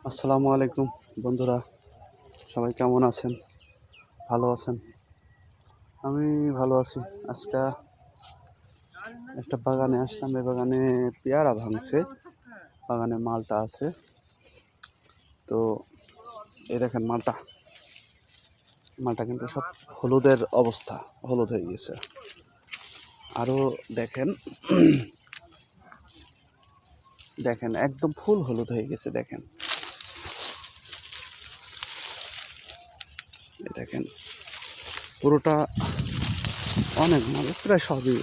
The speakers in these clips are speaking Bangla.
আসসালামু আলাইকুম বন্ধুরা, সবাই কেমন আছেন? ভালো আছেন? আমি ভালো আছি। আজকে একটা বাগানে আসলাম। এই বাগানে পেয়ারা ভাঙছে, বাগানে মালটা আছে। তো এই দেখেন মালটা মালটা কিন্তু সব হলুদের অবস্থা, হলুদ হয়ে গেছে। আরও দেখেন দেখেন একদম ফুল হলুদ হয়ে গেছে। দেখেন দেখেন পুরোটা অনেক মাল, প্রায় সবই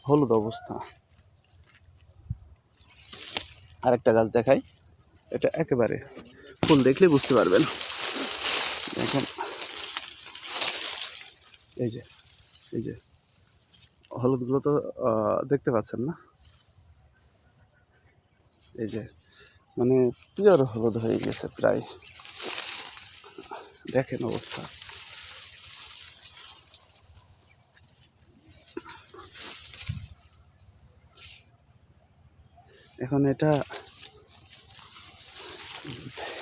হলুদ অবস্থা। আরেকটা গাছ দেখাই, এটা একেবারে ফুল দেখলে বুঝতে পারবেন। দেখেন এই যে এই যে হলুদগুলো তো দেখতে পাচ্ছেন না? এই যে মানে পিওর হলুদ হয়ে গেছে প্রায়। দেখেন অবস্থা। এখন এটা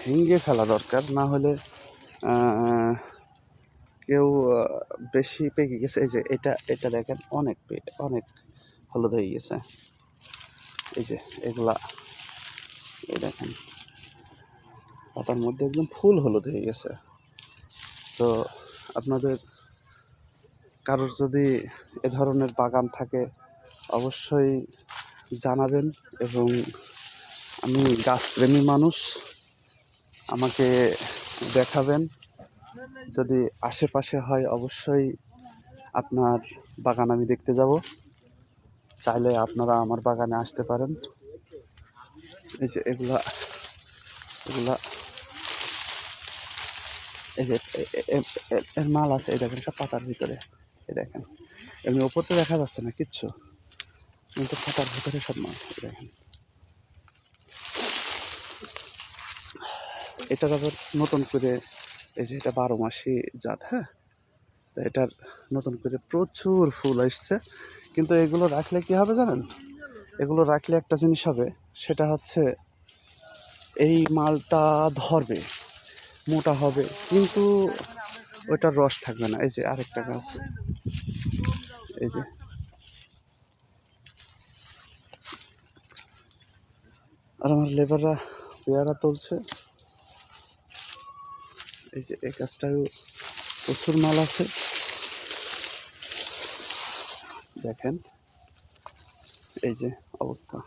ভেঙে ফেলা দরকার, না হলে কেউ বেশি পেকে গেছে। এই যে এটা এটা দেখেন অনেক অনেক হলুদ হয়ে গেছে। এই যে এগুলা এই দেখেন পাতার মধ্যে একদম ফুল হলুদ হয়ে গেছে। তো আপনাদের কারোর যদি এ ধরনের বাগান থাকে অবশ্যই জানাবেন। এবং আমি গাছপ্রেমী মানুষ, আমাকে দেখাবেন। যদি আশেপাশে হয় অবশ্যই আপনার বাগান আমি দেখতে যাব। চাইলে আপনারা আমার বাগানে আসতে পারেন। এই যে এগুলা এগুলা এই যে এর মাল আছে, এই দেখেন সব পাতার ভিতরে। এই দেখেন এমনি ওপর তো দেখা যাচ্ছে না কিচ্ছু, কিন্তু পাতার ভিতরে সব মাল। এই দেখেন এটার আবার নতুন করে, এই যে এটা 12 মাসি জাত। হ্যাঁ, তো এটার নতুন করে প্রচুর ফুল আসছে। কিন্তু এগুলো রাখলে কি হবে জানেন? এগুলো রাখলে একটা জিনিস হবে, সেটা হচ্ছে এই মালটা ধরবে, মোটা হবে, কিন্তু ওইটার রস থাকবে না। এই যে আরেকটা গাছ, এই যে আর আমার লেবাররা পেয়ারা তুলছে। এই যে এই গাছটাও প্রচুর মাল আছে। দেখেন এই যে অবস্থা।